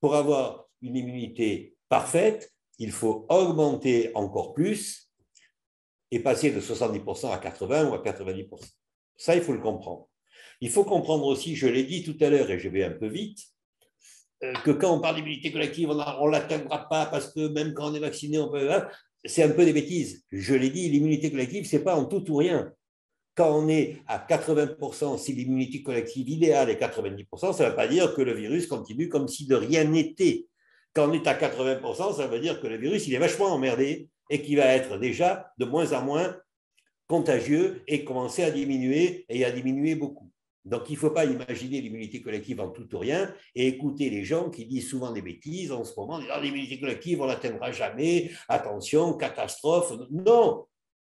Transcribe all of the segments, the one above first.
Pour avoir une immunité parfaite, il faut augmenter encore plus et passer de 70% à 80 ou à 90%. Ça, il faut le comprendre. Il faut comprendre aussi, je l'ai dit tout à l'heure et je vais un peu vite, que quand on parle d'immunité collective, on ne l'atteindra pas parce que même quand on est vacciné, on peut. C'est un peu des bêtises. Je l'ai dit, l'immunité collective, ce n'est pas en tout ou rien. Quand on est à 80%, si l'immunité collective idéale est 90%, ça ne veut pas dire que le virus continue comme si de rien n'était. Quand on est à 80%, ça veut dire que le virus, il est vachement emmerdé et qu'il va être déjà de moins en moins contagieux et commencer à diminuer et à diminuer beaucoup. Donc, il ne faut pas imaginer l'immunité collective en tout ou rien et écouter les gens qui disent souvent des bêtises en ce moment. L'immunité collective, on ne l'atteindra jamais. Attention, catastrophe. Non.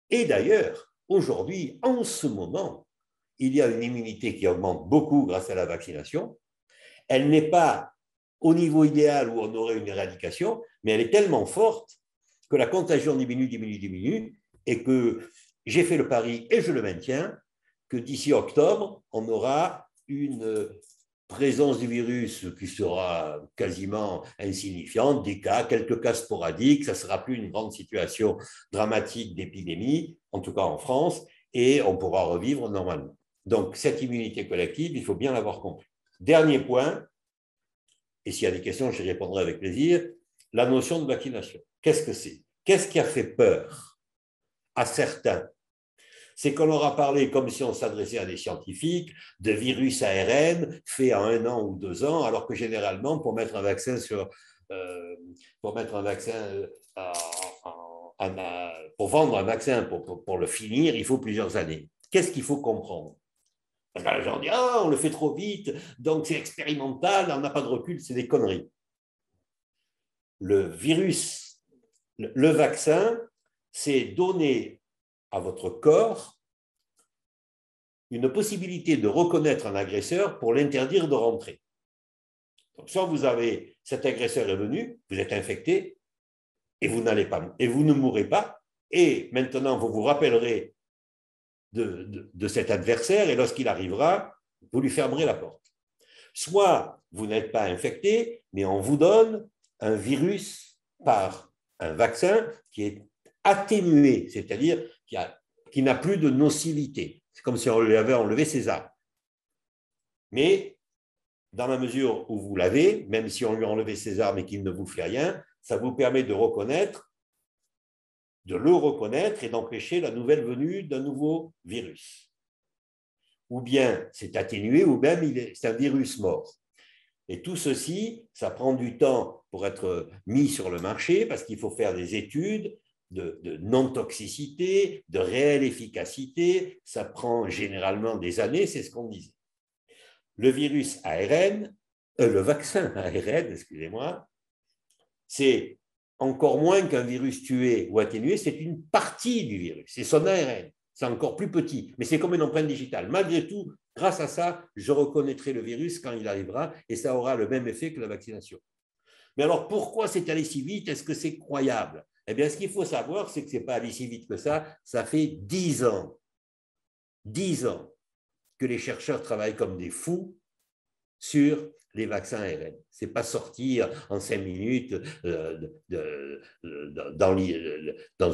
Et d'ailleurs, aujourd'hui, en ce moment, il y a une immunité qui augmente beaucoup grâce à la vaccination. Elle n'est pas au niveau idéal où on aurait une éradication, mais elle est tellement forte que la contagion diminue, et que j'ai fait le pari, et je le maintiens, que d'ici octobre, on aura une présence du virus qui sera quasiment insignifiante, des cas, quelques cas sporadiques, ça ne sera plus une grande situation dramatique d'épidémie, en tout cas en France, et on pourra revivre normalement. Donc, cette immunité collective, il faut bien l'avoir compris. Dernier point, et s'il y a des questions, j'y répondrai avec plaisir, la notion de vaccination. Qu'est-ce que c'est? Qu'est-ce qui a fait peur à certains? C'est qu'on leur a parlé comme si on s'adressait à des scientifiques de virus ARN fait en 1 an ou 2 ans, alors que généralement, pour mettre un vaccin pour vendre un vaccin, pour le finir, il faut plusieurs années. Qu'est-ce qu'il faut comprendre? Parce que les gens disent, on le fait trop vite, donc c'est expérimental, on n'a pas de recul, c'est des conneries. Le virus, le vaccin, c'est donner à votre corps une possibilité de reconnaître un agresseur pour l'interdire de rentrer. Donc, soit cet agresseur est venu, vous êtes infecté, et vous ne mourrez pas, et maintenant vous vous rappellerez de cet adversaire, et lorsqu'il arrivera, vous lui fermerez la porte. Soit vous n'êtes pas infecté, mais on vous donne un virus par un vaccin qui est atténué, c'est-à-dire qui n'a plus de nocivité. C'est comme si on lui avait enlevé ses armes. Mais dans la mesure où vous l'avez, même si on lui a enlevé ses armes et qu'il ne vous fait rien, ça vous permet de le reconnaître et d'empêcher la nouvelle venue d'un nouveau virus. Ou bien c'est atténué, ou même c'est un virus mort. Et tout ceci, ça prend du temps pour être mis sur le marché parce qu'il faut faire des études de non-toxicité, de réelle efficacité. Ça prend généralement des années, c'est ce qu'on disait. Le vaccin ARN, excusez-moi, c'est encore moins qu'un virus tué ou atténué, c'est une partie du virus, c'est son ARN. C'est encore plus petit, mais c'est comme une empreinte digitale. Malgré tout, grâce à ça, je reconnaîtrai le virus quand il arrivera et ça aura le même effet que la vaccination. Mais alors, pourquoi c'est allé si vite? Est-ce que c'est croyable? Eh bien, ce qu'il faut savoir, c'est que ce n'est pas allé si vite que ça. Ça fait 10 ans que les chercheurs travaillent comme des fous sur les vaccins ARN. Ce n'est pas sorti en 5 minutes dans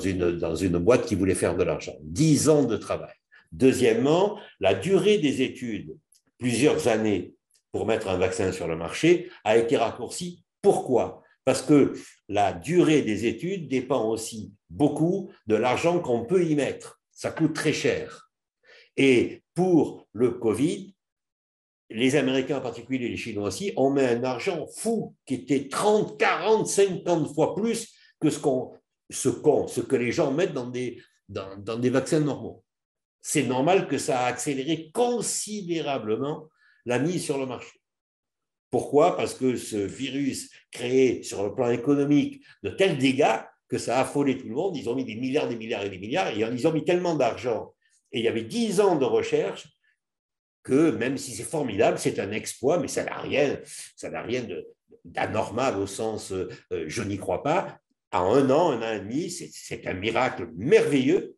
une boîte qui voulait faire de l'argent. 10 ans de travail. Deuxièmement, la durée des études, plusieurs années pour mettre un vaccin sur le marché, a été raccourcie. Pourquoi? Parce que la durée des études dépend aussi beaucoup de l'argent qu'on peut y mettre. Ça coûte très cher. Et pour le Covid, les Américains en particulier, les Chinois aussi, ont mis un argent fou qui était 30, 40, 50 fois plus que ce que les gens mettent dans des vaccins normaux. C'est normal que ça a accéléré considérablement la mise sur le marché. Pourquoi? Parce que ce virus créait sur le plan économique de tels dégâts que ça a affolé tout le monde. Ils ont mis des milliards et ils ont mis tellement d'argent. Et il y avait 10 ans de recherche que même si c'est formidable, c'est un exploit, mais ça n'a rien d'anormal au sens je n'y crois pas. En 1 an et demi, c'est un miracle merveilleux.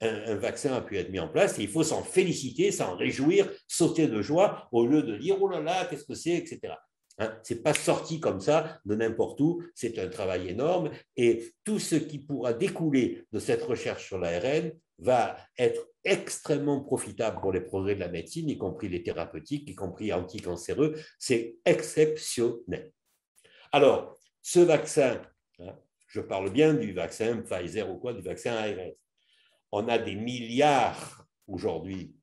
Un vaccin a pu être mis en place et il faut s'en féliciter, s'en réjouir, sauter de joie au lieu de dire oh là là, qu'est-ce que c'est, etc. Hein. Ce n'est pas sorti comme ça de n'importe où, c'est un travail énorme et tout ce qui pourra découler de cette recherche sur l'ARN va être extrêmement profitable pour les progrès de la médecine, y compris les thérapeutiques, y compris anticancéreux. C'est exceptionnel. Alors, ce vaccin, hein, je parle bien du vaccin Pfizer ou quoi, du vaccin ARN. On a des milliards aujourd'hui,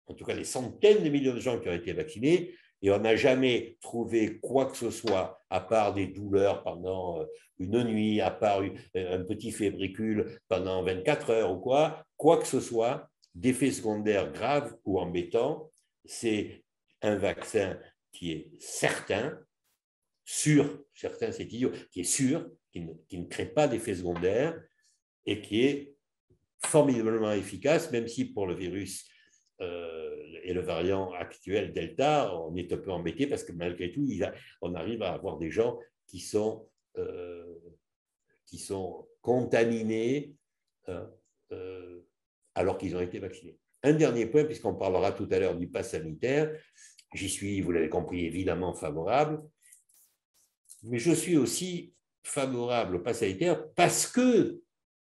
en tout cas des centaines de millions de gens qui ont été vaccinés, et on n'a jamais trouvé quoi que ce soit, à part des douleurs pendant une nuit, à part un petit fébricule pendant 24 heures ou quoi que ce soit, d'effets secondaires graves ou embêtants. C'est un vaccin qui est certain, sûr, certain c'est idiot, qui est sûr, qui ne crée pas d'effets secondaires et qui est formidablement efficace, même si pour le virus et le variant actuel Delta, on est un peu embêté parce que malgré tout, on arrive à avoir des gens qui sont contaminés alors qu'ils ont été vaccinés. Un dernier point, puisqu'on parlera tout à l'heure du pass sanitaire, j'y suis, vous l'avez compris, évidemment favorable, mais je suis aussi favorable au pass sanitaire parce que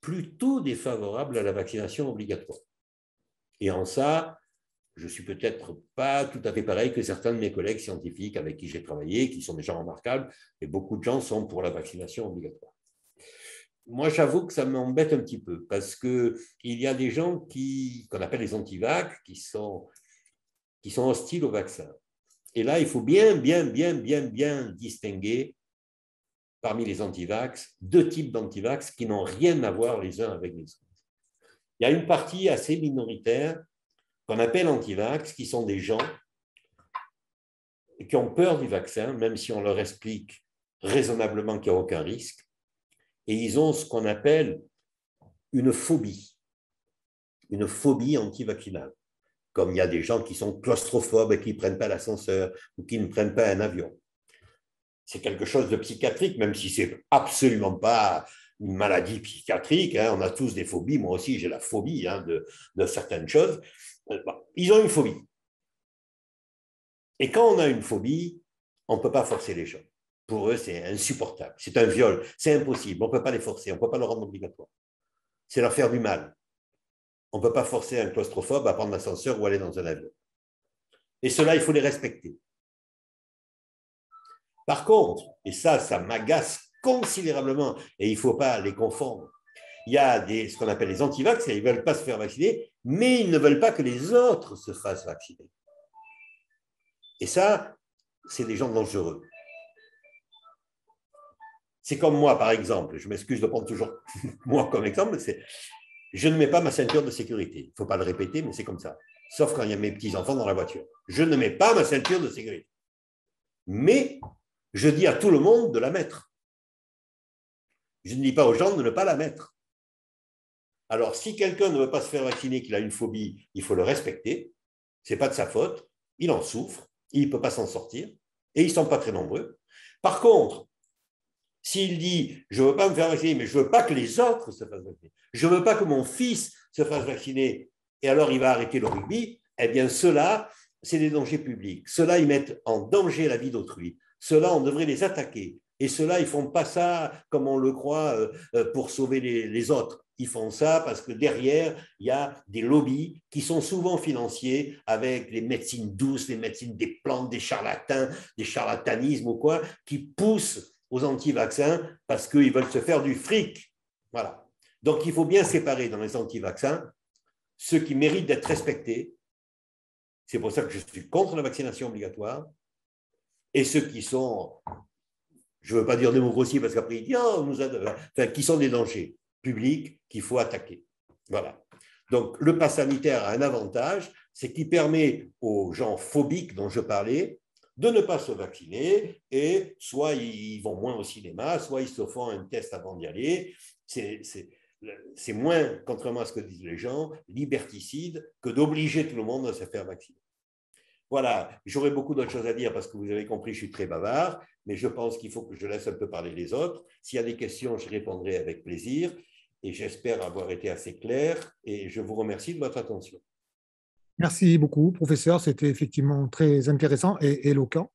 plutôt défavorable à la vaccination obligatoire. Et en ça, je ne suis peut-être pas tout à fait pareil que certains de mes collègues scientifiques avec qui j'ai travaillé, qui sont des gens remarquables, et beaucoup de gens sont pour la vaccination obligatoire. Moi, j'avoue que ça m'embête un petit peu, parce qu'il y a des gens qu'on appelle les antivax, qui sont hostiles au vaccin. Et là, il faut bien distinguer parmi les antivax, deux types d'antivax qui n'ont rien à voir les uns avec les autres. Il y a une partie assez minoritaire qu'on appelle antivax, qui sont des gens qui ont peur du vaccin, même si on leur explique raisonnablement qu'il n'y a aucun risque, et ils ont ce qu'on appelle une phobie antivaccinale. Comme il y a des gens qui sont claustrophobes et qui ne prennent pas l'ascenseur ou qui ne prennent pas un avion. C'est quelque chose de psychiatrique, même si ce n'est absolument pas une maladie psychiatrique. Hein. On a tous des phobies. Moi aussi, j'ai la phobie de certaines choses. Bon, ils ont une phobie. Et quand on a une phobie, on ne peut pas forcer les gens. Pour eux, c'est insupportable. C'est un viol. C'est impossible. On ne peut pas les forcer. On ne peut pas le rendre obligatoire. C'est leur faire du mal. On ne peut pas forcer un claustrophobe à prendre l'ascenseur ou aller dans un avion. Et cela, il faut les respecter. Par contre, et ça m'agace considérablement, et il ne faut pas les confondre, il y a ce qu'on appelle les antivax, ils ne veulent pas se faire vacciner, mais ils ne veulent pas que les autres se fassent vacciner. Et ça, c'est des gens dangereux. C'est comme moi, par exemple, je m'excuse de prendre toujours moi comme exemple, je ne mets pas ma ceinture de sécurité. Il ne faut pas le répéter, mais c'est comme ça. Sauf quand il y a mes petits-enfants dans la voiture. Je ne mets pas ma ceinture de sécurité. Mais je dis à tout le monde de la mettre. Je ne dis pas aux gens de ne pas la mettre. Alors, si quelqu'un ne veut pas se faire vacciner, qu'il a une phobie, il faut le respecter. Ce n'est pas de sa faute. Il en souffre. Il ne peut pas s'en sortir. Et ils ne sont pas très nombreux. Par contre, s'il dit « je ne veux pas me faire vacciner, mais je ne veux pas que les autres se fassent vacciner. Je ne veux pas que mon fils se fasse vacciner. » Et alors, il va arrêter le rugby. Eh bien, ceux-là, c'est des dangers publics. Ceux-là, ils mettent en danger la vie d'autrui. Ceux-là, on devrait les attaquer. Et ceux-là, ils ne font pas ça comme on le croit pour sauver les autres. Ils font ça parce que derrière, il y a des lobbies qui sont souvent financiers avec les médecines douces, les médecines des plantes, des charlatans, des charlatanismes ou quoi, qui poussent aux anti-vaccins parce qu'ils veulent se faire du fric. Voilà. Donc, il faut bien séparer dans les anti-vaccins ceux qui méritent d'être respectés. C'est pour ça que je suis contre la vaccination obligatoire. Et ceux qui sont, je ne veux pas dire des mots grossiers parce qu'après ils disent qui sont des dangers publics qu'il faut attaquer. Voilà. Donc, le pass sanitaire a un avantage, c'est qu'il permet aux gens phobiques dont je parlais de ne pas se vacciner et soit ils vont moins au cinéma, soit ils se font un test avant d'y aller. C'est moins, contrairement à ce que disent les gens, liberticide que d'obliger tout le monde à se faire vacciner. Voilà, j'aurais beaucoup d'autres choses à dire parce que vous avez compris, je suis très bavard, mais je pense qu'il faut que je laisse un peu parler les autres. S'il y a des questions, je répondrai avec plaisir et j'espère avoir été assez clair et je vous remercie de votre attention. Merci beaucoup, professeur. C'était effectivement très intéressant et éloquent.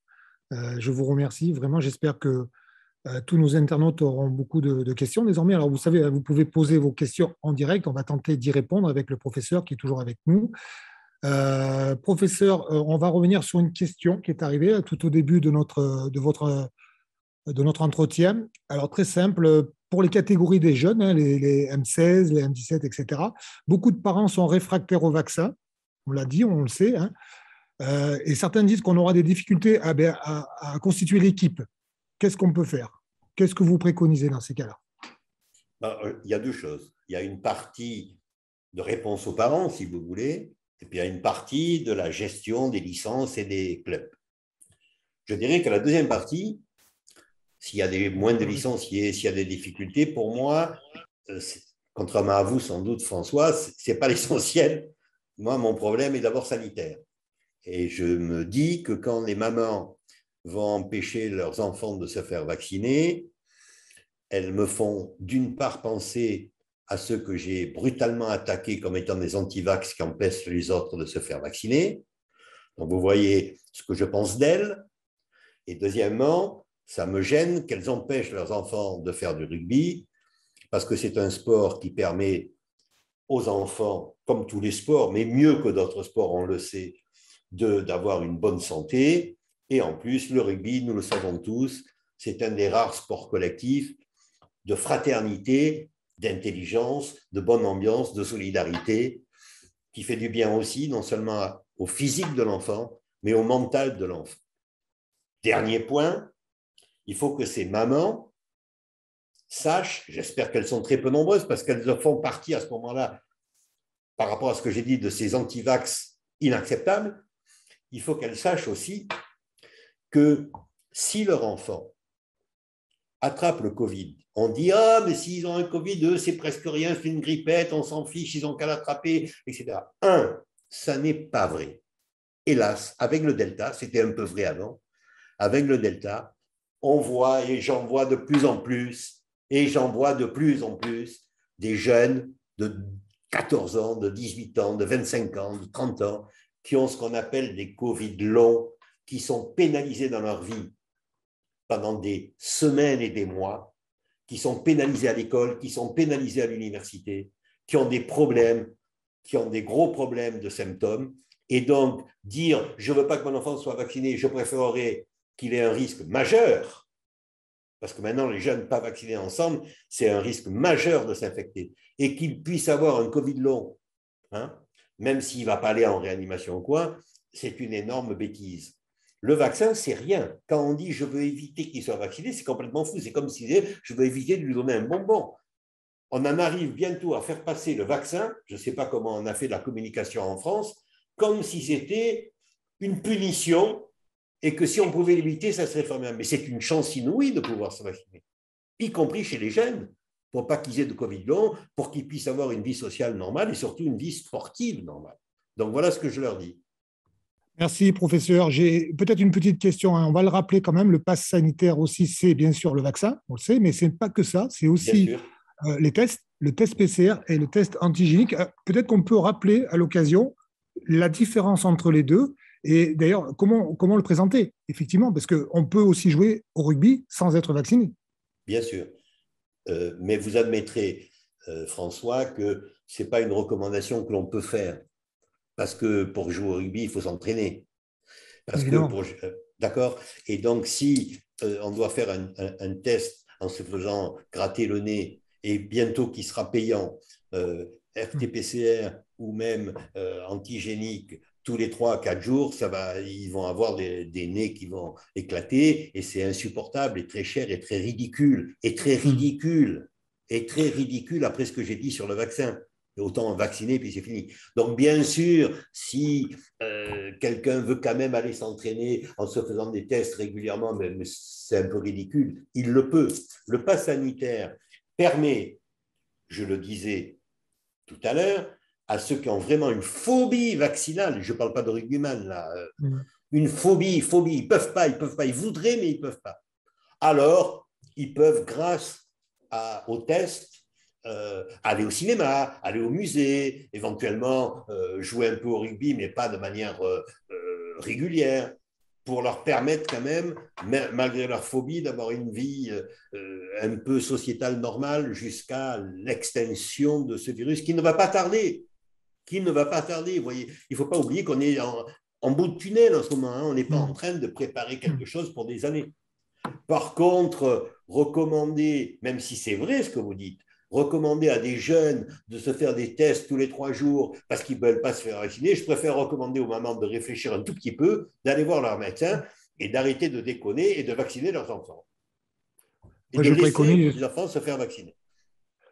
Je vous remercie. Vraiment, j'espère que tous nos internautes auront beaucoup de questions désormais. Alors, vous savez, vous pouvez poser vos questions en direct. On va tenter d'y répondre avec le professeur qui est toujours avec nous. Professeur, on va revenir sur une question qui est arrivée tout au début de notre entretien. Alors, très simple, pour les catégories des jeunes, hein, les M16, les M17, etc., beaucoup de parents sont réfractaires au vaccin. On l'a dit, on le sait, hein. Et certains disent qu'on aura des difficultés à constituer l'équipe. Qu'est-ce qu'on peut faire? Qu'est-ce que vous préconisez dans ces cas-là? Il y a deux choses. Il y a une partie de réponse aux parents, si vous voulez, et puis il y a une partie de la gestion des licences et des clubs. Je dirais que la deuxième partie, s'il y a moins de licenciés, s'il y a des difficultés, pour moi, contrairement à vous sans doute, François, ce n'est pas l'essentiel. Moi, mon problème est d'abord sanitaire. Et je me dis que quand les mamans vont empêcher leurs enfants de se faire vacciner, elles me font d'une part penser à ceux que j'ai brutalement attaqués comme étant des antivax qui empêchent les autres de se faire vacciner. Donc vous voyez ce que je pense d'elles. Et deuxièmement, ça me gêne qu'elles empêchent leurs enfants de faire du rugby parce que c'est un sport qui permet aux enfants, comme tous les sports, mais mieux que d'autres sports, on le sait, d'avoir une bonne santé. Et en plus, le rugby, nous le savons tous, c'est un des rares sports collectifs de fraternité, d'intelligence, de bonne ambiance, de solidarité, qui fait du bien aussi, non seulement au physique de l'enfant, mais au mental de l'enfant. Dernier point, il faut que ces mamans sachent, j'espère qu'elles sont très peu nombreuses, parce qu'elles font partie à ce moment-là, par rapport à ce que j'ai dit, de ces antivax inacceptables, il faut qu'elles sachent aussi que si leur enfant attrape le Covid, on dit « Ah, mais s'ils ont un Covid, eux, c'est presque rien, c'est une grippette, on s'en fiche, ils n'ont qu'à l'attraper, etc. » Ça n'est pas vrai. Hélas, avec le Delta, c'était un peu vrai avant, avec le Delta, on voit, et j'en vois de plus en plus, des jeunes de 14 ans, de 18 ans, de 25 ans, de 30 ans, qui ont ce qu'on appelle des Covid longs, qui sont pénalisés dans leur vie pendant des semaines et des mois, qui sont pénalisés à l'école, qui sont pénalisés à l'université, qui ont des problèmes, qui ont des gros problèmes de symptômes. Et donc, dire « je ne veux pas que mon enfant soit vacciné, je préférerais qu'il ait un risque majeur », parce que maintenant, les jeunes pas vaccinés ensemble, c'est un risque majeur de s'infecter, et qu'il puisse avoir un Covid long, hein, même s'il ne va pas aller en réanimation ou quoi, c'est une énorme bêtise. Le vaccin, c'est rien. Quand on dit « je veux éviter qu'il soit vacciné », c'est complètement fou. C'est comme si je veux éviter de lui donner un bonbon. On en arrive bientôt à faire passer le vaccin, je ne sais pas comment on a fait de la communication en France, comme si c'était une punition et que si on pouvait l'éviter, ça serait formidable. Mais c'est une chance inouïe de pouvoir se vacciner, y compris chez les jeunes, pour pas qu'ils aient de Covid long, pour qu'ils puissent avoir une vie sociale normale et surtout une vie sportive normale. Donc voilà ce que je leur dis. Merci, professeur. J'ai peut-être une petite question, hein. On va le rappeler quand même. Le pass sanitaire aussi, c'est bien sûr le vaccin, on le sait, mais ce n'est pas que ça. C'est Bien aussi sûr. les tests, le test PCR et le test antigénique. Peut-être qu'on peut rappeler à l'occasion la différence entre les deux et d'ailleurs comment le présenter, effectivement, parce qu'on peut aussi jouer au rugby sans être vacciné. Bien sûr. Mais vous admettrez, François, que ce n'est pas une recommandation que l'on peut faire. Parce que pour jouer au rugby, il faut s'entraîner. Parce que Évidemment. d'accord. Et donc, si on doit faire un test en se faisant gratter le nez et bientôt qui sera payant, RT-PCR ou même antigénique tous les 3 à 4 jours, ils vont avoir des nez qui vont éclater et c'est insupportable et très cher et très ridicule. Et très ridicule après ce que j'ai dit sur le vaccin. Autant vacciner, puis c'est fini. Donc, bien sûr, si quelqu'un veut quand même aller s'entraîner en se faisant des tests régulièrement, mais c'est un peu ridicule, il le peut. Le pass sanitaire permet, je le disais tout à l'heure, à ceux qui ont vraiment une phobie vaccinale, je ne parle pas de rugbyman là, une phobie, ils ne peuvent pas, ils voudraient, mais ils ne peuvent pas. Alors, ils peuvent, grâce aux tests, aller au cinéma, aller au musée, éventuellement jouer un peu au rugby, mais pas de manière régulière. pour leur permettre quand même, malgré leur phobie, d'avoir une vie un peu sociétale normale jusqu'à l'extinction de ce virus qui ne va pas tarder. Qui ne va pas tarder. Vous voyez, il ne faut pas oublier qu'on est en bout de tunnel en ce moment. Hein. On n'est pas en train de préparer quelque chose pour des années. Par contre, recommander, même si c'est vrai ce que vous dites, recommander à des jeunes de se faire des tests tous les 3 jours parce qu'ils ne veulent pas se faire vacciner, je préfère recommander aux mamans de réfléchir un tout petit peu, d'aller voir leur médecin et d'arrêter de déconner et de vacciner leurs enfants. Et de laisser les enfants se faire vacciner.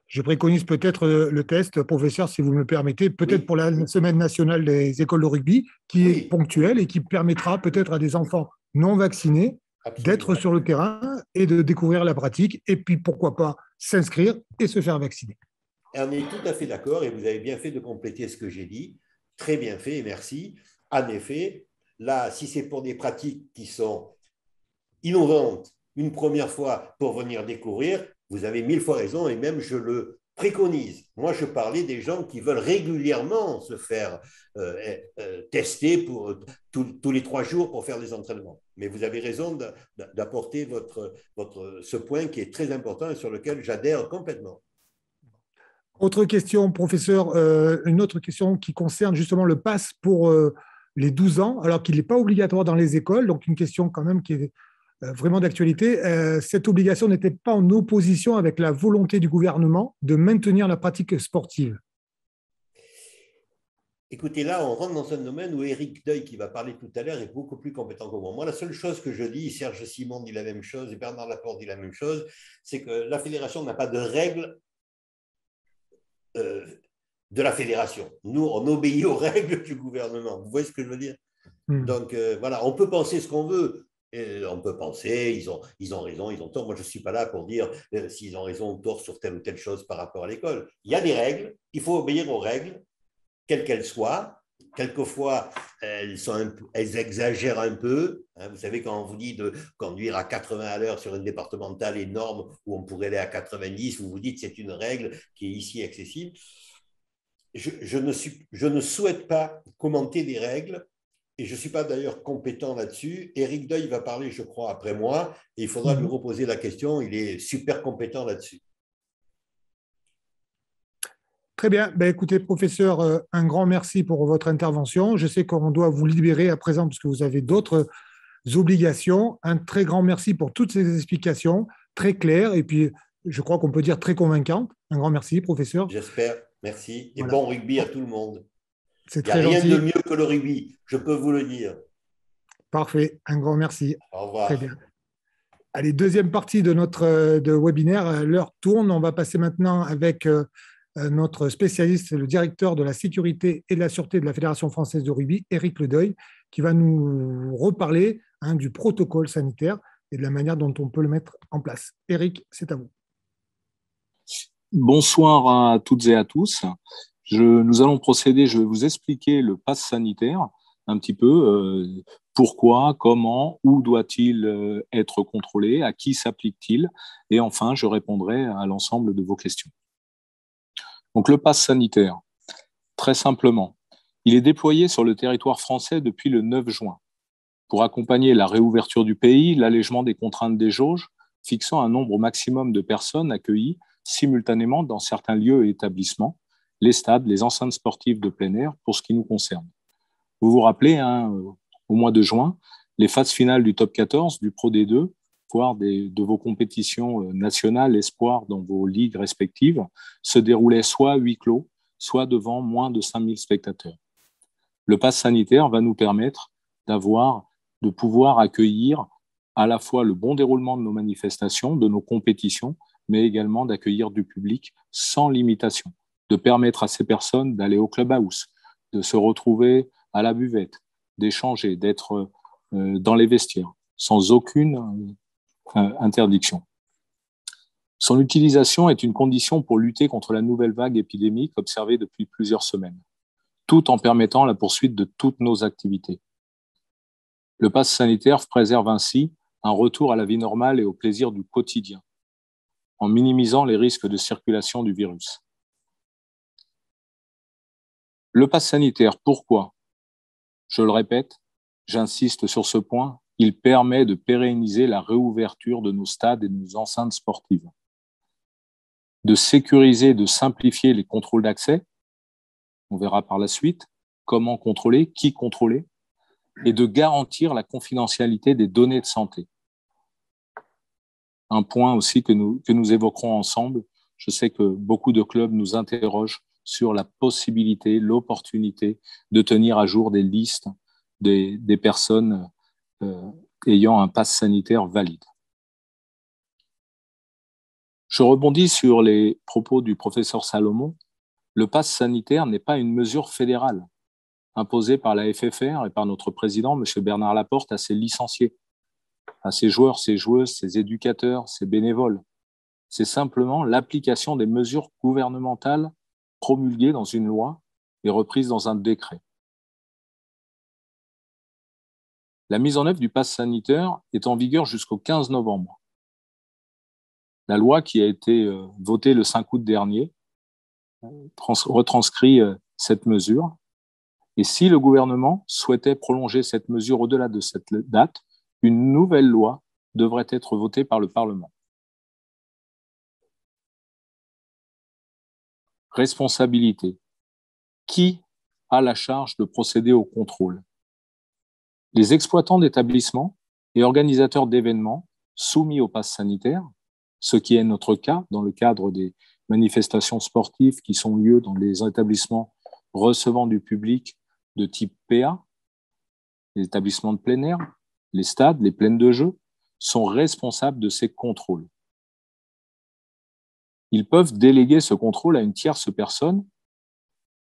Je préconise peut-être le test, professeur, si vous me permettez, peut-être pour la Semaine nationale des écoles de rugby, qui est ponctuelle et qui permettra peut-être à des enfants non vaccinés d'être sur le terrain et de découvrir la pratique, et puis pourquoi pas s'inscrire et se faire vacciner. Et on est tout à fait d'accord, et vous avez bien fait de compléter ce que j'ai dit, très bien fait, et merci. En effet, là, si c'est pour des pratiques qui sont innovantes, une première fois pour venir découvrir, vous avez 1000 fois raison, et même je le préconise. Moi, je parlais des gens qui veulent régulièrement se faire tester pour, tous les 3 jours pour faire des entraînements. Mais vous avez raison d'apporter ce point qui est très important et sur lequel j'adhère complètement. Autre question, professeur, une autre question qui concerne justement le pass pour les 12 ans, alors qu'il n'est pas obligatoire dans les écoles, donc une question quand même qui est vraiment d'actualité. Cette obligation n'était pas en opposition avec la volonté du gouvernement de maintenir la pratique sportive. Écoutez, là, on rentre dans un domaine où Éric Deuil, qui va parler tout à l'heure, est beaucoup plus compétent que moi. Moi, la seule chose que je dis, Serge Simon dit la même chose et Bernard Laporte dit la même chose, c'est que la fédération n'a pas de règles de la fédération. Nous, on obéit aux règles du gouvernement. Vous voyez ce que je veux dire? Donc, voilà, on peut penser ce qu'on veut. Et on peut penser, ils ont raison, ils ont tort. Moi, je ne suis pas là pour dire s'ils ont raison ou tort sur telle ou telle chose par rapport à l'école. Il y a des règles, il faut obéir aux règles, quelles qu'elles soient. Quelquefois, elles exagèrent un peu. Hein. Vous savez, quand on vous dit de conduire à 80 à l'heure sur une départementale énorme où on pourrait aller à 90, vous vous dites que c'est une règle qui est ici accessible. Je ne souhaite pas commenter des règles et je ne suis pas d'ailleurs compétent là-dessus. Éric Deuil va parler, je crois, après moi et il faudra lui reposer la question. Il est super compétent là-dessus. Très bien. Ben, écoutez, professeur, un grand merci pour votre intervention. Je sais qu'on doit vous libérer à présent parce que vous avez d'autres obligations. Un très grand merci pour toutes ces explications très claires et puis je crois qu'on peut dire très convaincantes. Un grand merci, professeur. J'espère. Merci. Et bon rugby à tout le monde. C'est très gentil. Il n'y a rien de mieux que le rugby, je peux vous le dire. Parfait. Un grand merci. Au revoir. Très bien. Allez, deuxième partie de notre webinaire. L'heure tourne. On va passer maintenant avec notre spécialiste, le directeur de la sécurité et de la sûreté de la Fédération française de rugby, Éric Ledeuil, qui va nous reparler du protocole sanitaire et de la manière dont on peut le mettre en place. Éric, c'est à vous. Bonsoir à toutes et à tous. Nous allons procéder, je vais vous expliquer le pass sanitaire, un petit peu pourquoi, comment, où doit-il être contrôlé, à qui s'applique-t-il, et enfin, je répondrai à l'ensemble de vos questions. Donc, le pass sanitaire, très simplement, il est déployé sur le territoire français depuis le 9 juin pour accompagner la réouverture du pays, l'allègement des contraintes des jauges, fixant un nombre maximum de personnes accueillies simultanément dans certains lieux et établissements, les stades, les enceintes sportives de plein air, pour ce qui nous concerne. Vous vous rappelez, au mois de juin, les phases finales du top 14, du Pro D2, voire de vos compétitions nationales espoirs dans vos ligues respectives, se déroulaient soit à huis clos, soit devant moins de 5000 spectateurs. Le pass sanitaire va nous permettre de pouvoir accueillir à la fois le bon déroulement de nos manifestations, de nos compétitions, mais également d'accueillir du public sans limitation, de permettre à ces personnes d'aller au clubhouse, de se retrouver à la buvette, d'échanger, d'être dans les vestiaires, sans aucune interdiction. Son utilisation est une condition pour lutter contre la nouvelle vague épidémique observée depuis plusieurs semaines, tout en permettant la poursuite de toutes nos activités. Le pass sanitaire préserve ainsi un retour à la vie normale et au plaisir du quotidien, en minimisant les risques de circulation du virus. Le pass sanitaire, pourquoi? Je le répète, j'insiste sur ce point, il permet de pérenniser la réouverture de nos stades et de nos enceintes sportives, de sécuriser, de simplifier les contrôles d'accès. On verra par la suite comment contrôler, qui contrôler, et de garantir la confidentialité des données de santé. Un point aussi que nous évoquerons ensemble. Je sais que beaucoup de clubs nous interrogent sur la possibilité, l'opportunité de tenir à jour des listes des personnes ayant un pass sanitaire valide. Je rebondis sur les propos du professeur Salomon. Le pass sanitaire n'est pas une mesure fédérale imposée par la FFR et par notre président, M. Bernard Laporte, à ses licenciés, à ses joueurs, ses joueuses, ses éducateurs, ses bénévoles. C'est simplement l'application des mesures gouvernementales promulguées dans une loi et reprises dans un décret. La mise en œuvre du pass sanitaire est en vigueur jusqu'au 15 novembre. La loi qui a été votée le 5 août dernier retranscrit cette mesure. Et si le gouvernement souhaitait prolonger cette mesure au-delà de cette date, une nouvelle loi devrait être votée par le Parlement. Responsabilité. Qui a la charge de procéder au contrôle? Les exploitants d'établissements et organisateurs d'événements soumis au pass sanitaire, ce qui est notre cas dans le cadre des manifestations sportives qui sont lieu dans les établissements recevant du public de type PA, les établissements de plein air, les stades, les plaines de jeux, sont responsables de ces contrôles. Ils peuvent déléguer ce contrôle à une tierce personne,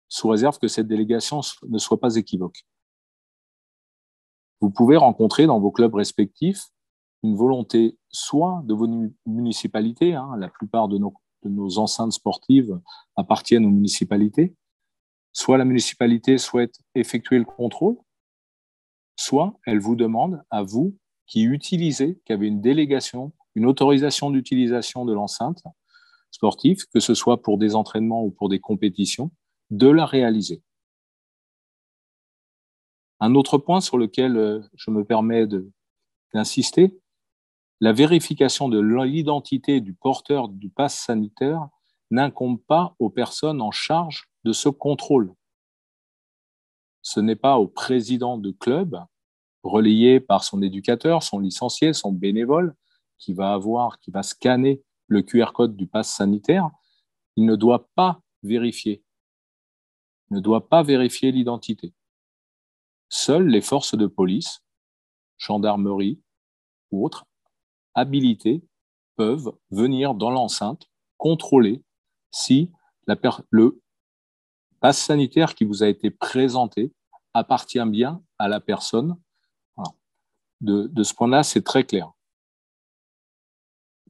sous réserve que cette délégation ne soit pas équivoque. Vous pouvez rencontrer dans vos clubs respectifs une volonté soit de vos municipalités, la plupart de nos enceintes sportives appartiennent aux municipalités, soit la municipalité souhaite effectuer le contrôle, soit elle vous demande à vous qui avez une délégation, une autorisation d'utilisation de l'enceinte sportive, que ce soit pour des entraînements ou pour des compétitions, de la réaliser. Un autre point sur lequel je me permets d'insister, la vérification de l'identité du porteur du pass sanitaire n'incombe pas aux personnes en charge de ce contrôle. Ce n'est pas au président de club, relayé par son éducateur, son licencié, son bénévole, qui va scanner le QR code du pass sanitaire. Il ne doit pas vérifier. Il ne doit pas vérifier l'identité. Seules les forces de police, gendarmerie ou autres, habilitées, peuvent venir dans l'enceinte contrôler si le pass sanitaire qui vous a été présenté appartient bien à la personne. Voilà. De ce point-là, c'est très clair.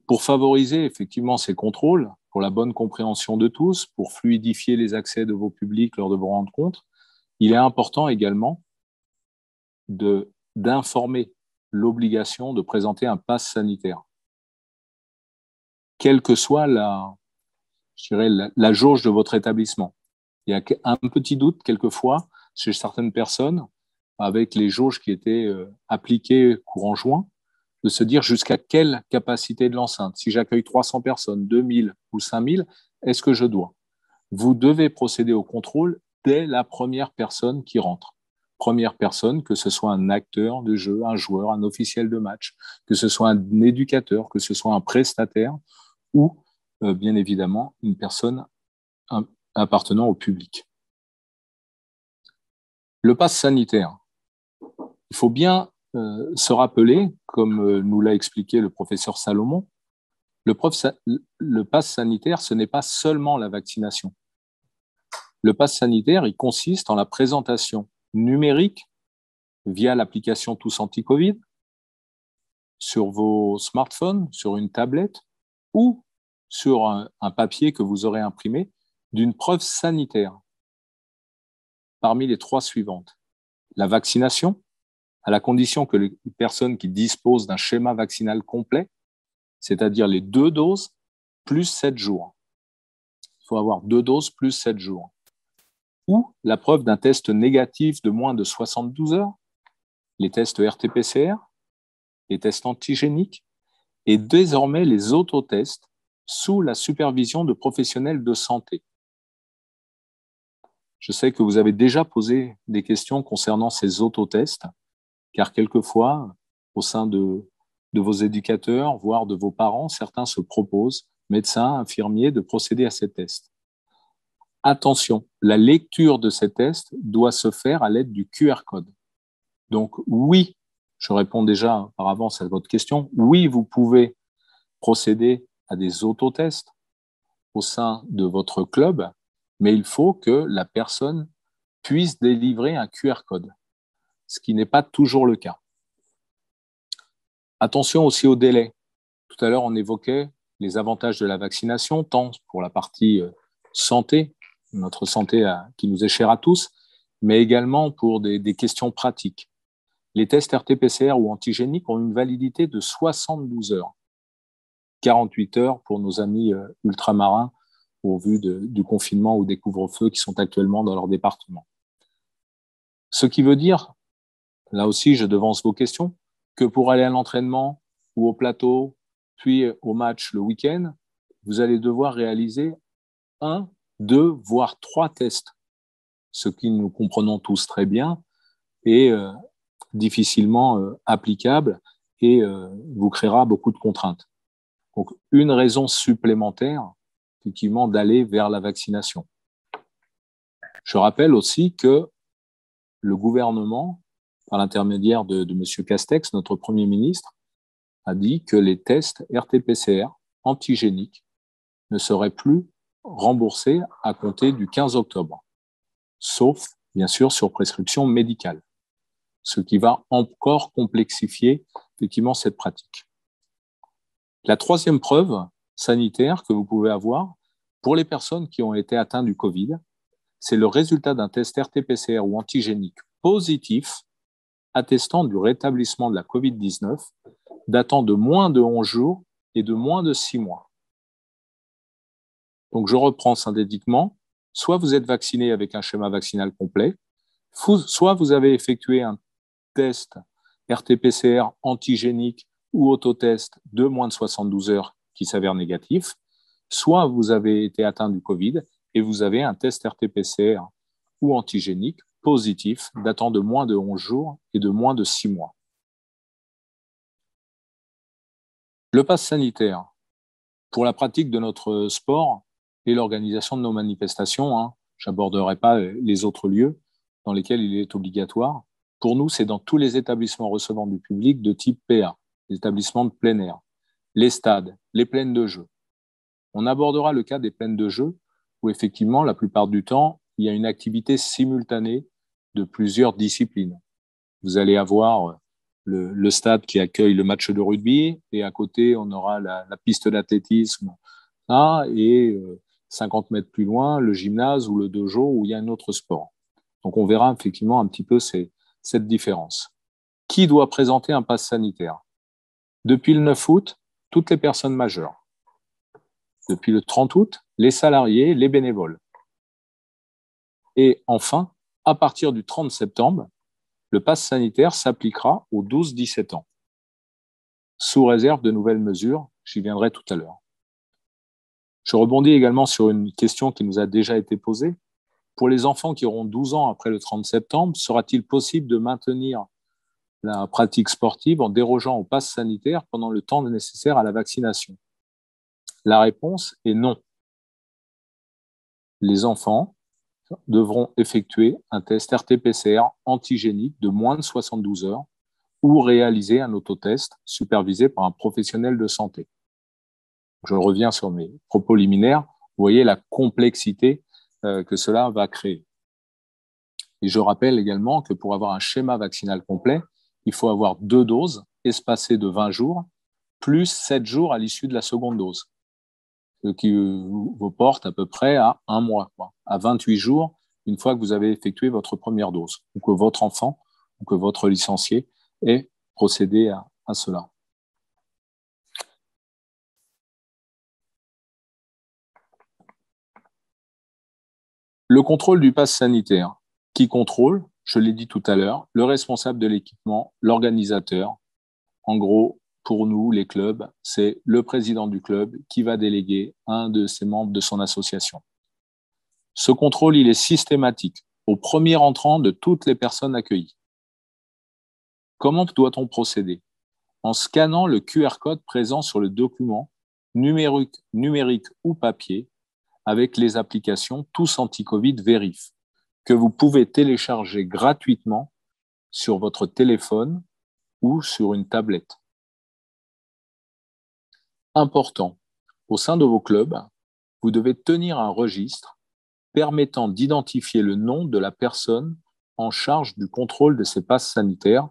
Pour favoriser effectivement ces contrôles, pour la bonne compréhension de tous, pour fluidifier les accès de vos publics lors de vos rencontres, il est important également d'informer l'obligation de présenter un pass sanitaire. Quelle que soit la jauge de votre établissement. Il y a un petit doute quelquefois chez certaines personnes avec les jauges qui étaient appliquées courant juin, de se dire jusqu'à quelle capacité de l'enceinte. Si j'accueille 300 personnes, 2000 ou 5000, est-ce que je dois? Vous devez procéder au contrôle dès la première personne qui rentre. Première personne, que ce soit un acteur de jeu, un joueur, un officiel de match, que ce soit un éducateur, que ce soit un prestataire ou, bien évidemment, une personne appartenant au public. Le pass sanitaire. Il faut bien se rappeler, comme nous l'a expliqué le professeur Salomon, le pass sanitaire, ce n'est pas seulement la vaccination. Le pass sanitaire, il consiste en la présentation numérique via l'application Tous Anti-Covid sur vos smartphones, sur une tablette ou sur un papier que vous aurez imprimé d'une preuve sanitaire parmi les trois suivantes. La vaccination, à la condition que les personnes qui disposent d'un schéma vaccinal complet, c'est-à-dire les 2 doses plus 7 jours. Il faut avoir 2 doses plus 7 jours. Ou la preuve d'un test négatif de moins de 72 heures, les tests RT-PCR, les tests antigéniques et désormais les autotests sous la supervision de professionnels de santé. Je sais que vous avez déjà posé des questions concernant ces autotests, car quelquefois, au sein de vos éducateurs, voire de vos parents, certains se proposent, médecins, infirmiers, de procéder à ces tests. Attention, la lecture de ces tests doit se faire à l'aide du QR code. Donc oui, je réponds déjà par avance à votre question, oui, vous pouvez procéder à des autotests au sein de votre club, mais il faut que la personne puisse délivrer un QR code, ce qui n'est pas toujours le cas. Attention aussi au délai. Tout à l'heure, on évoquait les avantages de la vaccination, tant pour la partie santé, notre santé qui nous est chère à tous, mais également pour des questions pratiques. Les tests RT-PCR ou antigéniques ont une validité de 72 heures, 48 heures pour nos amis ultramarins au vu du confinement ou des couvre-feux qui sont actuellement dans leur département. Ce qui veut dire, là aussi je devance vos questions, que pour aller à l'entraînement ou au plateau, puis au match le week-end, vous allez devoir réaliser 1, 2, voire 3 tests, ce que nous comprenons tous très bien et difficilement applicable et vous créera beaucoup de contraintes. Donc, une raison supplémentaire, effectivement, d'aller vers la vaccination. Je rappelle aussi que le gouvernement, par l'intermédiaire de M. Castex, notre Premier ministre, a dit que les tests RT-PCR antigéniques ne seraient plus remboursés à compter du 15 octobre, sauf, bien sûr, sur prescription médicale, ce qui va encore complexifier effectivement cette pratique. La troisième preuve sanitaire que vous pouvez avoir pour les personnes qui ont été atteintes du Covid, c'est le résultat d'un test RT-PCR ou antigénique positif attestant du rétablissement de la Covid-19 datant de moins de 11 jours et de moins de 6 mois. Donc, je reprends synthétiquement, soit vous êtes vacciné avec un schéma vaccinal complet, soit vous avez effectué un test RT-PCR antigénique ou autotest de moins de 72 heures qui s'avère négatif, soit vous avez été atteint du Covid et vous avez un test RT-PCR ou antigénique positif datant de moins de 11 jours et de moins de 6 mois. Le pass sanitaire, pour la pratique de notre sport et l'organisation de nos manifestations, je n'aborderai pas les autres lieux dans lesquels il est obligatoire. Pour nous, c'est dans tous les établissements recevant du public de type PA, les établissements de plein air, les stades, les plaines de jeu. On abordera le cas des plaines de jeu où effectivement, la plupart du temps, il y a une activité simultanée de plusieurs disciplines. Vous allez avoir le stade qui accueille le match de rugby et à côté, on aura la piste d'athlétisme et 50 mètres plus loin, le gymnase ou le dojo où il y a un autre sport. Donc, on verra effectivement un petit peu cette différence. Qui doit présenter un pass sanitaire? Depuis le 9 août, toutes les personnes majeures. Depuis le 30 août, les salariés, les bénévoles. Et enfin, à partir du 30 septembre, le pass sanitaire s'appliquera aux 12-17 ans, sous réserve de nouvelles mesures. J'y viendrai tout à l'heure. Je rebondis également sur une question qui nous a déjà été posée. Pour les enfants qui auront 12 ans après le 30 septembre, sera-t-il possible de maintenir la pratique sportive en dérogeant au pass sanitaire pendant le temps nécessaire à la vaccination? La réponse est non. Les enfants devront effectuer un test RT-PCR antigénique de moins de 72 heures ou réaliser un autotest supervisé par un professionnel de santé. Je reviens sur mes propos liminaires. Vous voyez la complexité que cela va créer. Et je rappelle également que pour avoir un schéma vaccinal complet, il faut avoir 2 doses espacées de 20 jours, plus 7 jours à l'issue de la seconde dose, ce qui vous porte à peu près à 1 mois, à 28 jours, une fois que vous avez effectué votre première dose, ou que votre enfant ou que votre licencié ait procédé à cela. Le contrôle du pass sanitaire. Qui contrôle? Je l'ai dit tout à l'heure, le responsable de l'équipement, l'organisateur, En gros, pour nous, les clubs, c'est le président du club qui va déléguer un de ses membres de son association. Ce contrôle, il est systématique, au premier entrant de toutes les personnes accueillies. Comment doit-on procéder? En scannant le QR code présent sur le document, numérique ou papier, avec les applications Tous Anti-Covid Vérif, que vous pouvez télécharger gratuitement sur votre téléphone ou sur une tablette. Important, au sein de vos clubs, vous devez tenir un registre permettant d'identifier le nom de la personne en charge du contrôle de ces passes sanitaires,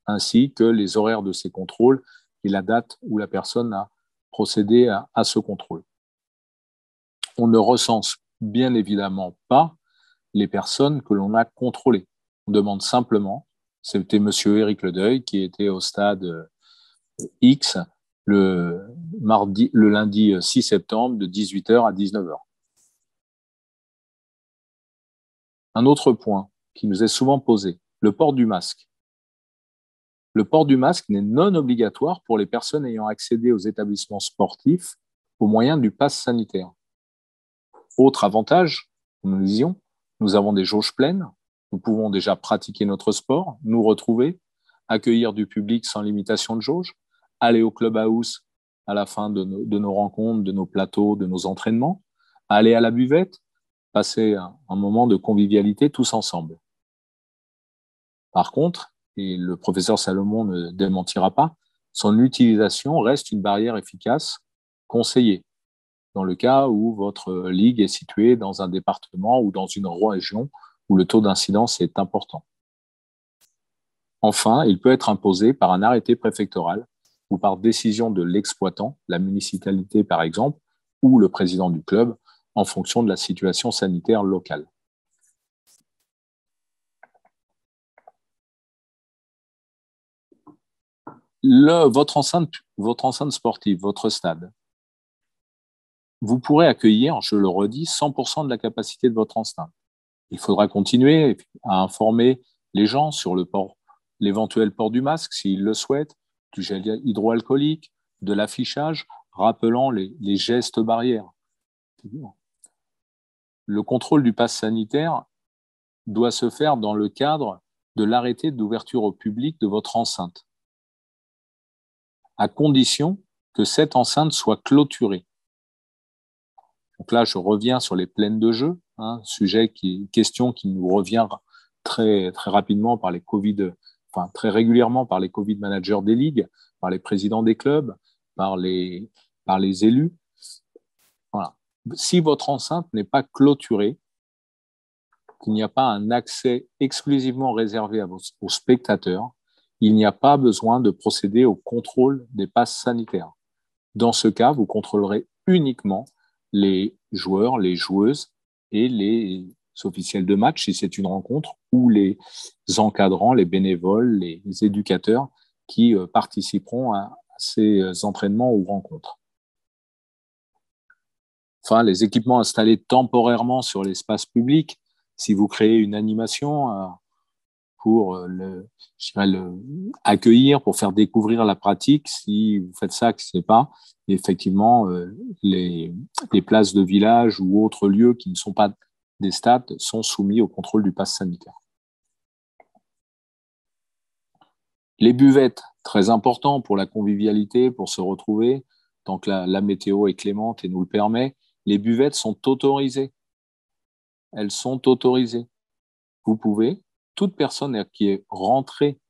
ainsi que les horaires de ces contrôles et la date où la personne a procédé à ce contrôle. On ne recense bien évidemment pas les personnes que l'on a contrôlées. On demande simplement, c'était M. Éric Ledeuil qui était au stade X le lundi 6 septembre de 18h à 19h. Un autre point qui nous est souvent posé, le port du masque. Le port du masque n'est non obligatoire pour les personnes ayant accédé aux établissements sportifs au moyen du pass sanitaire. Autre avantage, nous le disions, nous avons des jauges pleines, nous pouvons déjà pratiquer notre sport, nous retrouver, accueillir du public sans limitation de jauge, aller au clubhouse à la fin de nos rencontres, de nos plateaux, de nos entraînements, aller à la buvette, passer un moment de convivialité tous ensemble. Par contre, et le professeur Salomon ne démentira pas, son utilisation reste une barrière efficace conseillée dans le cas où votre ligue est située dans un département ou dans une région où le taux d'incidence est important. Enfin, il peut être imposé par un arrêté préfectoral ou par décision de l'exploitant, la municipalité par exemple, ou le président du club, en fonction de la situation sanitaire locale. Votre enceinte sportive, votre stade, vous pourrez accueillir, je le redis, 100% de la capacité de votre enceinte. Il faudra continuer à informer les gens sur l'éventuel port du masque, s'ils le souhaitent, du gel hydroalcoolique, de l'affichage, rappelant les gestes barrières. Le contrôle du pass sanitaire doit se faire dans le cadre de l'arrêté d'ouverture au public de votre enceinte, à condition que cette enceinte soit clôturée. Donc là, je reviens sur les plaines de jeu, question qui nous revient très, très rapidement par très régulièrement par les Covid managers des ligues, par les présidents des clubs, par les élus. Voilà. Si votre enceinte n'est pas clôturée, qu'il n'y a pas un accès exclusivement réservé aux spectateurs, il n'y a pas besoin de procéder au contrôle des passes sanitaires. Dans ce cas, vous contrôlerez uniquement les joueurs, les joueuses et les officiels de match, si c'est une rencontre, ou les encadrants, les bénévoles, les éducateurs qui participeront à ces entraînements ou rencontres. Enfin, les équipements installés temporairement sur l'espace public, si vous créez une animation pour accueillir, pour faire découvrir la pratique, si vous faites ça, que ce n'est pas, effectivement, les places de village ou autres lieux qui ne sont pas des stades sont soumis au contrôle du pass sanitaire. Les buvettes, très important pour la convivialité, pour se retrouver, tant que la météo est clémente et nous le permet, les buvettes sont autorisées. Elles sont autorisées. Vous pouvez, toute personne qui est rentrée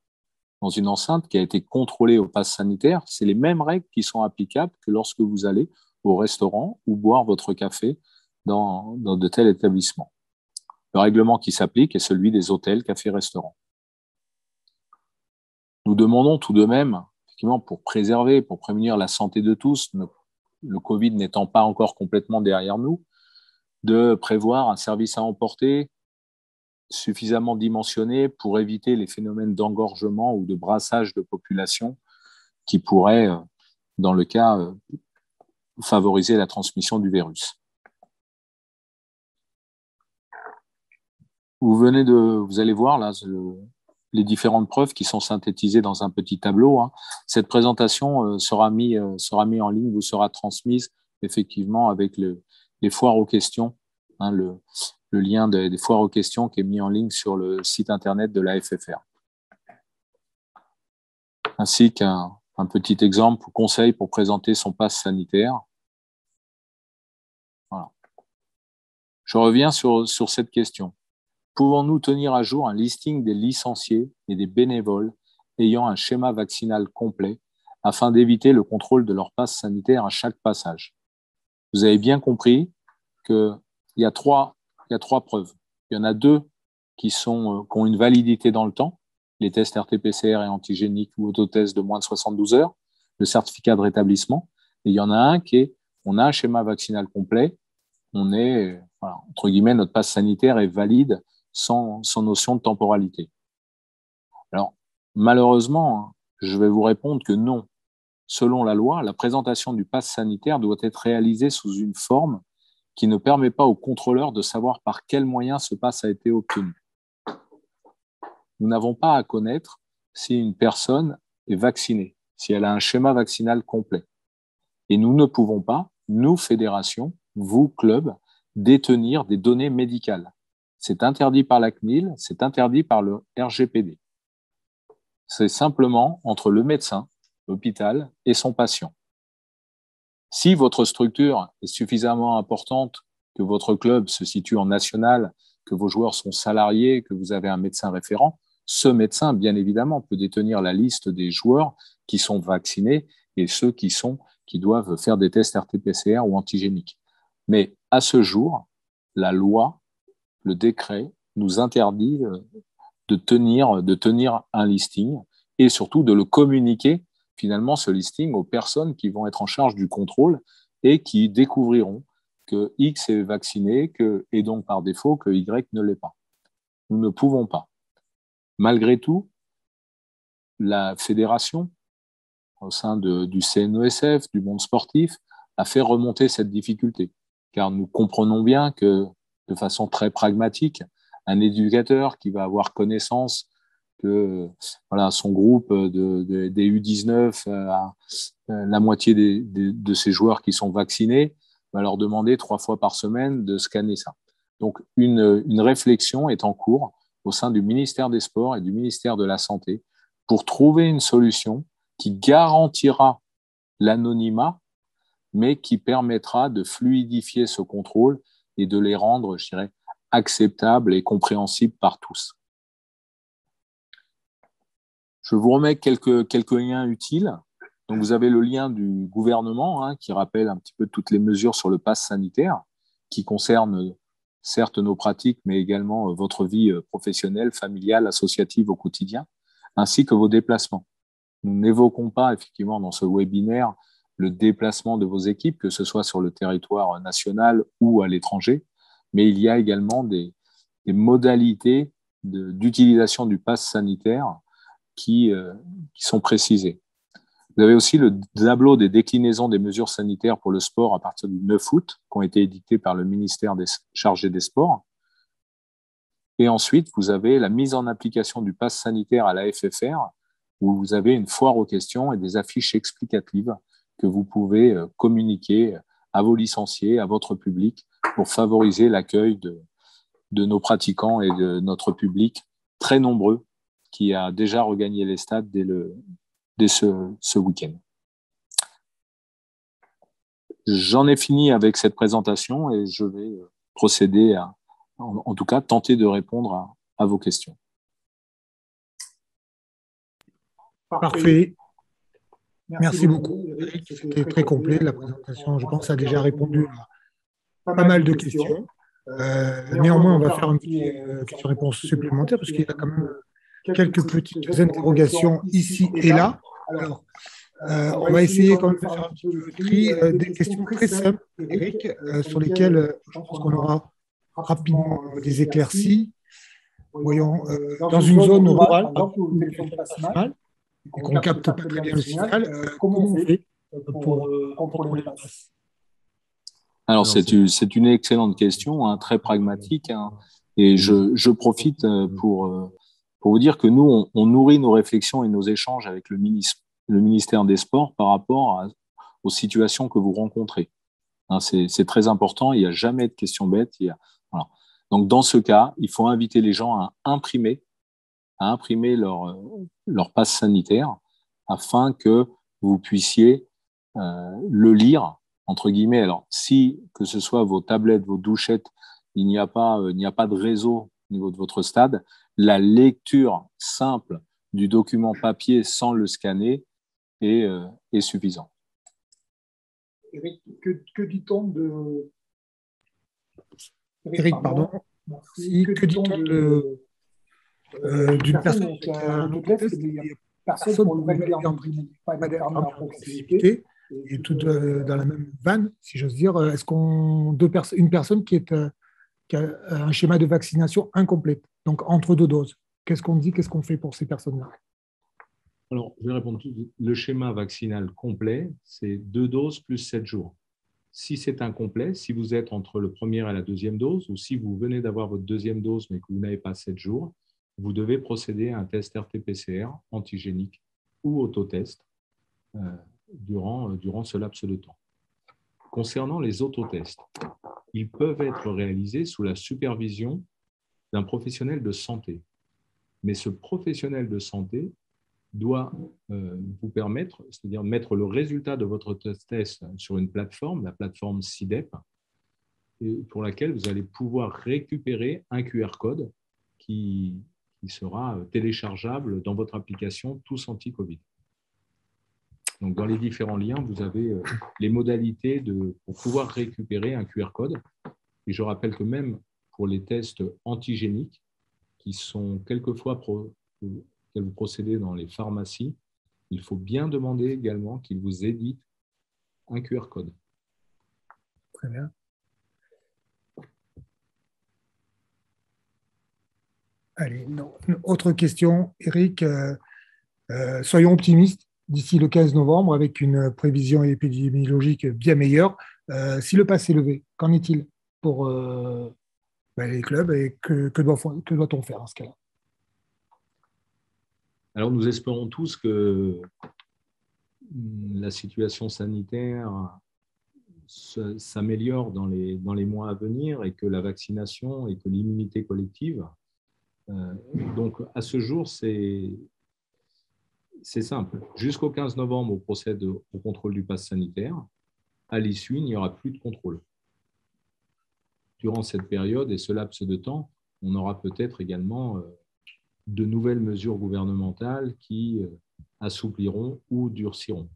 dans une enceinte qui a été contrôlée au pass sanitaire, c'est les mêmes règles qui sont applicables que lorsque vous allez au restaurant ou boire votre café dans de tels établissements. Le règlement qui s'applique est celui des hôtels, cafés, restaurants. Nous demandons tout de même, effectivement, pour préserver, pour prémunir la santé de tous, le Covid n'étant pas encore complètement derrière nous, de prévoir un service à emporter suffisamment dimensionné pour éviter les phénomènes d'engorgement ou de brassage de population qui pourraient, dans le cas, favoriser la transmission du virus. Vous allez voir là les différentes preuves qui sont synthétisées dans un petit tableau. Cette présentation sera mise en ligne, vous sera transmise effectivement avec les foires aux questions, le lien des foires aux questions qui est mis en ligne sur le site internet de la FFR. Ainsi qu'un petit exemple ou conseil pour présenter son pass sanitaire. Voilà. Je reviens sur cette question. Pouvons-nous tenir à jour un listing des licenciés et des bénévoles ayant un schéma vaccinal complet afin d'éviter le contrôle de leur passe sanitaire à chaque passage? Vous avez bien compris qu'il y a trois preuves. Il y en a deux qui ont une validité dans le temps, les tests RT-PCR et antigéniques ou autotests de moins de 72 heures, le certificat de rétablissement. Et il y en a un on a un schéma vaccinal complet, entre guillemets, notre passe sanitaire est valide sans notion de temporalité. Alors, malheureusement, je vais vous répondre que non. Selon la loi, la présentation du pass sanitaire doit être réalisée sous une forme qui ne permet pas au contrôleur de savoir par quel moyen ce pass a été obtenu. Nous n'avons pas à connaître si une personne est vaccinée, si elle a un schéma vaccinal complet. Et nous ne pouvons pas, nous, fédérations, vous, clubs, détenir des données médicales. C'est interdit par la CNIL, c'est interdit par le RGPD. C'est simplement entre le médecin, l'hôpital et son patient. Si votre structure est suffisamment importante, que votre club se situe en national, que vos joueurs sont salariés, que vous avez un médecin référent, ce médecin, bien évidemment, peut détenir la liste des joueurs qui sont vaccinés et ceux qui doivent faire des tests RT-PCR ou antigéniques. Mais à ce jour, la loi, le décret, nous interdit de tenir un listing et surtout de le communiquer, finalement, ce listing aux personnes qui vont être en charge du contrôle et qui découvriront que X est vacciné et donc par défaut que Y ne l'est pas. Nous ne pouvons pas. Malgré tout, la fédération, au sein du CNESF, du monde sportif, a fait remonter cette difficulté, car nous comprenons bien que, de façon très pragmatique, un éducateur qui va avoir connaissance que son groupe des U19 la moitié de ces joueurs qui sont vaccinés va leur demander 3 fois par semaine de scanner ça. Donc, une réflexion est en cours au sein du ministère des Sports et du ministère de la Santé pour trouver une solution qui garantira l'anonymat, mais qui permettra de fluidifier ce contrôle et de les rendre, je dirais, acceptables et compréhensibles par tous. Je vous remets quelques liens utiles. Donc, vous avez le lien du gouvernement qui rappelle un petit peu toutes les mesures sur le pass sanitaire qui concernent certes nos pratiques, mais également votre vie professionnelle, familiale, associative au quotidien, ainsi que vos déplacements. Nous n'évoquons pas effectivement dans ce webinaire le déplacement de vos équipes, que ce soit sur le territoire national ou à l'étranger, mais il y a également des modalités d'utilisation du pass sanitaire qui sont précisées. Vous avez aussi le tableau des déclinaisons des mesures sanitaires pour le sport à partir du 9 août, qui ont été édictées par le ministère chargé des Sports. Et ensuite, vous avez la mise en application du pass sanitaire à la FFR, où vous avez une foire aux questions et des affiches explicatives que vous pouvez communiquer à vos licenciés, à votre public, pour favoriser l'accueil de nos pratiquants et de notre public très nombreux qui a déjà regagné les stades dès ce week-end. J'en ai fini avec cette présentation et je vais procéder en tout cas, tenter de répondre à vos questions. Parfait. Merci beaucoup, Eric. C'était très complet. La présentation, je pense, a déjà répondu à pas mal de questions. Néanmoins, on va faire une petite question-réponse supplémentaire parce qu'il y a quand même quelques petites interrogations ici et là. Alors, on va essayer quand même de faire un petit peu le tri des questions très simples, Eric, sur lesquelles je pense qu'on aura rapidement des éclaircies. Voyons, dans une zone rurale, où le téléphone passe mal et qu'on ne capte pas très bien le signal, comment on fait pour contrôler les passes? Alors, c'est une excellente question, très pragmatique, et je profite pour pour vous dire que nous, on nourrit nos réflexions et nos échanges avec le ministère des Sports par rapport aux situations que vous rencontrez. Hein, c'est très important, il n'y a jamais de questions bêtes. Voilà. Donc, dans ce cas, il faut inviter les gens à imprimer leur passe sanitaire afin que vous puissiez le lire, entre guillemets. Alors, si, que ce soit vos tablettes, vos douchettes, il n'y a pas de réseau au niveau de votre stade, la lecture simple du document papier sans le scanner est suffisant. Eric, que dit-on de... Eric, pardon. Merci. Que dit-on d'une personne qui a un autotest et personne pour le valider en proximité et tout dans la même vanne, si j'ose dire. Est-ce une personne qui a un schéma de vaccination incomplet, donc entre deux doses, qu'est-ce qu'on dit, qu'est-ce qu'on fait pour ces personnes-là? Alors, je vais répondre tout de suite. Le schéma vaccinal complet, c'est 2 doses plus 7 jours. Si c'est incomplet, si vous êtes entre le premier et la deuxième dose, ou si vous venez d'avoir votre deuxième dose mais que vous n'avez pas 7 jours, vous devez procéder à un test RT-PCR antigénique ou autotest durant ce laps de temps. Concernant les autotests, ils peuvent être réalisés sous la supervision d'un professionnel de santé. Mais ce professionnel de santé doit vous permettre, c'est-à-dire mettre le résultat de votre test sur une plateforme, la plateforme CIDEP, pour laquelle vous allez pouvoir récupérer un QR code qui sera téléchargeable dans votre application Tous Anti-Covid. Donc, dans les différents liens, vous avez les modalités pour pouvoir récupérer un QR code. Et je rappelle que même pour les tests antigéniques, qui sont quelquefois que vous procédez dans les pharmacies, il faut bien demander également qu'ils vous éditent un QR code. Très bien. Allez, autre question, Eric. Soyons optimistes d'ici le 15 novembre avec une prévision épidémiologique bien meilleure. Si le pass est levé, qu'en est-il pour les clubs et que doit-on faire dans ce cas-là? Alors, nous espérons tous que la situation sanitaire s'améliore dans les mois à venir et que la vaccination et que l'immunité collective. Donc, à ce jour, c'est simple. Jusqu'au 15 novembre, on procède au contrôle du pass sanitaire. À l'issue, il n'y aura plus de contrôle. Durant cette période et ce laps de temps, on aura peut-être également de nouvelles mesures gouvernementales qui assoupliront ou durciront.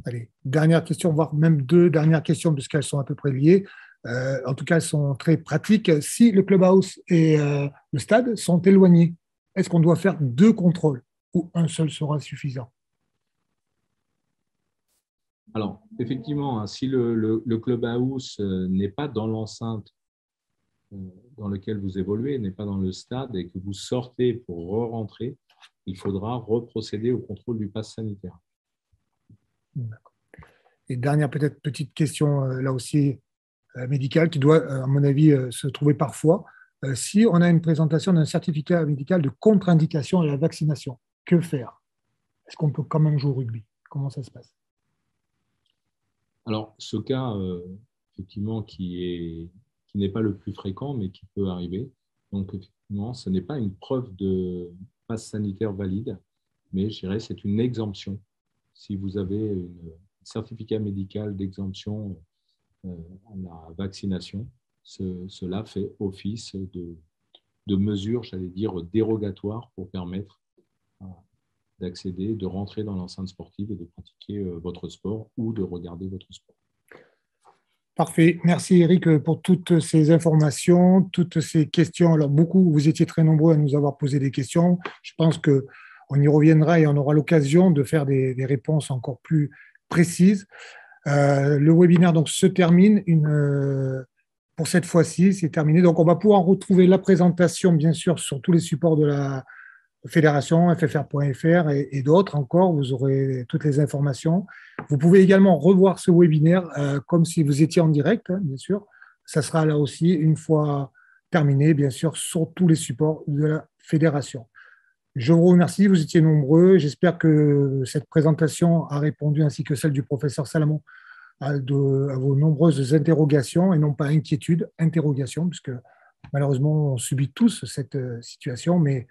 Allez, dernière question, voire même 2 dernières questions, puisqu'elles sont à peu près liées. En tout cas, elles sont très pratiques. Si le clubhouse et le stade sont éloignés, est-ce qu'on doit faire 2 contrôles ou un seul sera suffisant? Alors, effectivement, si le clubhouse n'est pas dans l'enceinte dans lequel vous évoluez, n'est pas dans le stade et que vous sortez pour re-rentrer, il faudra reprocéder au contrôle du pass sanitaire. D'accord. Et dernière peut-être petite question, là aussi médicale, qui doit, à mon avis, se trouver parfois. Si on a une présentation d'un certificat médical de contre-indication à la vaccination, que faire? Est-ce qu'on peut quand même jouer au rugby? Comment ça se passe? Alors, ce cas, effectivement, qui n'est pas le plus fréquent, mais qui peut arriver. Donc, effectivement, ce n'est pas une preuve de passe sanitaire valide, mais je dirais c'est une exemption. Si vous avez un certificat médical d'exemption à la vaccination, cela fait office de mesure, j'allais dire, dérogatoire pour permettre d'accéder, de rentrer dans l'enceinte sportive et de pratiquer votre sport ou de regarder votre sport. Parfait. Merci Eric pour toutes ces informations, toutes ces questions. Alors beaucoup, vous étiez très nombreux à nous avoir posé des questions. Je pense qu'on y reviendra et on aura l'occasion de faire des réponses encore plus précises. Le webinaire donc, se termine. Pour cette fois-ci, c'est terminé. Donc on va pouvoir retrouver la présentation, bien sûr, sur tous les supports de la fédération, ffr.fr et d'autres encore. Vous aurez toutes les informations. Vous pouvez également revoir ce webinaire comme si vous étiez en direct, hein, bien sûr. Ça sera là aussi, une fois terminé, bien sûr, sur tous les supports de la fédération. Je vous remercie, vous étiez nombreux. J'espère que cette présentation a répondu, ainsi que celle du professeur Salamon, à vos nombreuses interrogations, et non pas inquiétudes, interrogations, puisque malheureusement, on subit tous cette situation, mais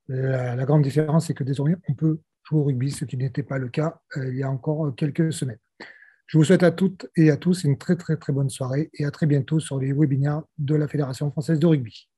la grande différence, c'est que désormais, on peut jouer au rugby, ce qui n'était pas le cas il y a encore quelques semaines. Je vous souhaite à toutes et à tous une très, très, très bonne soirée et à très bientôt sur les webinaires de la Fédération française de rugby.